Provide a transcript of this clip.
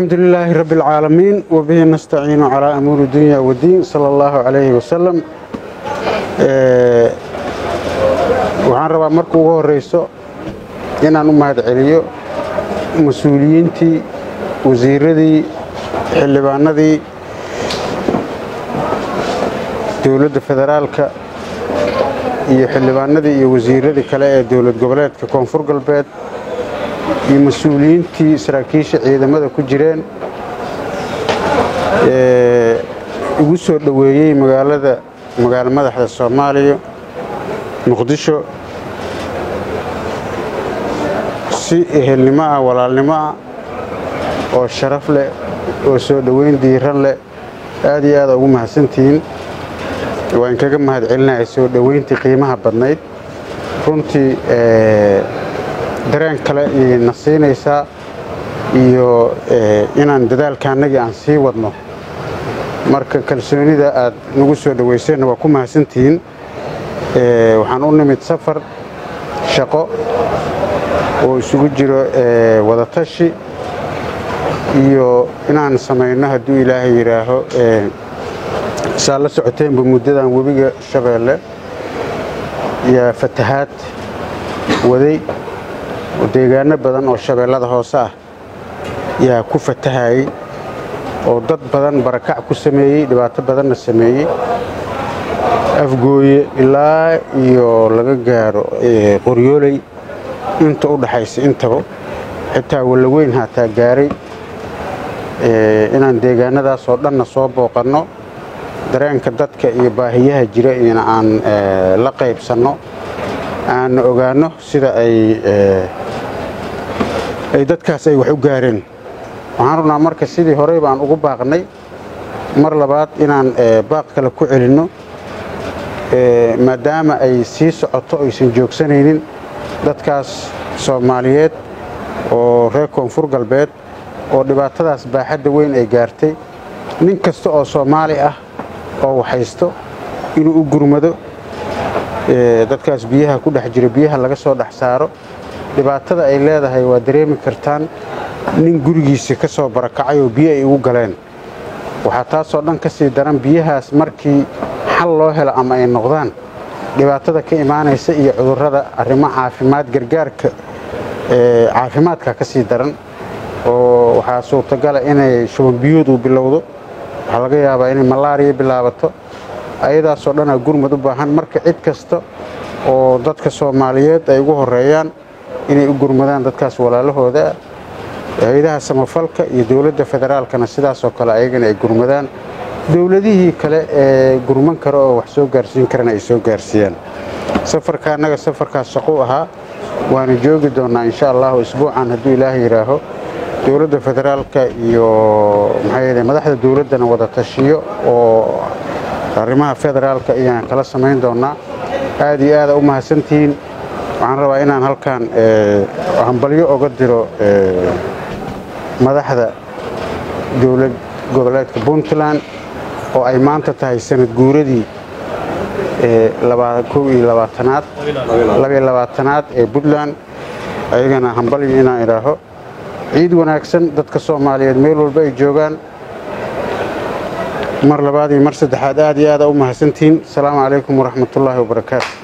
الحمد لله رب العالمين وبه نستعين على أمور الدنيا والدين صلى الله عليه وسلم. waxaan rabaa markuu ugu horeyso inaan u mahad celiyo mas'uuliyiintii wasiiradii xildhibaanadii dawladda federaalka iyo xildhibaanadii iyo wasiiradii kale ee dawlad goboleedka koonfur galbeed iyo mas'uuliyiintii saraakiisha ciidamada ku jireen ugu soo dhaweeyay magaalo madaxda Soomaaliya muqdisho si ehelnimo ah walaalnimo ah oo sharaf leh oo soo dhaweyn diiran leh aad iyo aad ugu mahadsantiin waan kaga mahad celinahay soo dhaweyntii qiimaha badnayd runtii dareen kale iyo nasiinaysa iyo inaan dadaalkaanagi aan sii wadno marka kalsoonida aad nagu soo dhaweyseen waa ku mahadsantiin waxaan u nimid safar shaqo oo isugu jiro wada tashi iyo inaan sameeyno haddii Ilaahay yiraaho saala socoteen muddadan webiga Shabeelle ya fatahaad waday deegaano badan oo Shabeellada hoose ah yaa ku fatahay oo dad badan barakac ku sameeyay dhibaato badan sameeyay afgooye ilaa iyo laga gaaro qoryoolay inta u dhaxaysa intaba xitaa wala weyn haataa gaaray inaan deegaanadaas oo dhanna soo booqano dareenka dadka iyo baahiyaha jira in aan la qaybsano aan ogaano sida ay dadkaas ay wax u gaareen waxaan rabnaa marka sidii hore baan ugu baaqnay mar labaad inaan baaq kale ku celino maadaama ay sii socoto aysan joogsanaynin dadkaas Soomaaliyeed oo reer koonfur galbeed oo dhibaatadaas baaxadda weyn ay gaartay nin kasta oo Soomaali ah oo waxaysto inuu u gurmado dadkaas biyaha ku dhex jira biyaha laga soo dhex saaro dhibaatada ay leedahay waa dareemi kartaan nin gurigiisa ka soo barakacay oo biyo ay ugu galeen waxa taas oo dhan ka sii daran biyahaas markii xal loo helo ama ay noqdaan dhibaatada ka imaanaysa iyo cudurrada arrimo caafimaad gargaarka caafimaadka ka sii daran oo waxa suurtagal ah inay shuban biyood u bilowdo waxa laga yaabaa inay malaariya bilaabato ayadaas oo dhan gurmad u baahan marka cid kasta oo dadka Soomaaliyeed ay ugu horeeyaan inay u gurmadaan dadkaas walaalahooda hay'adaha samafalka iyo dawladda federaalkana sidaas oo kale ayagana ay gurmadaan dawladihii kale ee gurman karo oo wax soo gaarsiin karana ay soo gaarsiiyaan safarkaas shaqo ahaa waana joogi doonaa insha Allah usbuucan haddii Ilaahay yiraaho dawladda federaalka iyo madaxda dawladana wada tashiyo oo arrimaha federaalka ayaan kala sameyn doonaa aad iyo aad u mahadsantiin waxaan rabaa inaan halkaan hambalyo uga diro madaxda dawlad goboleedka Puntland oo ay maanta tahay sanad guuradii 22aad ee Puntland ayagana hambalyo inaan iraaho ciid wanaagsan dadka Soomaaliyeed meel walba ay joogaan mar labaad iyo mar saddexaad aad iyo aad u mahadsantiin. Assalaamu calaykum waraxmatullaahi wabarakaatuh.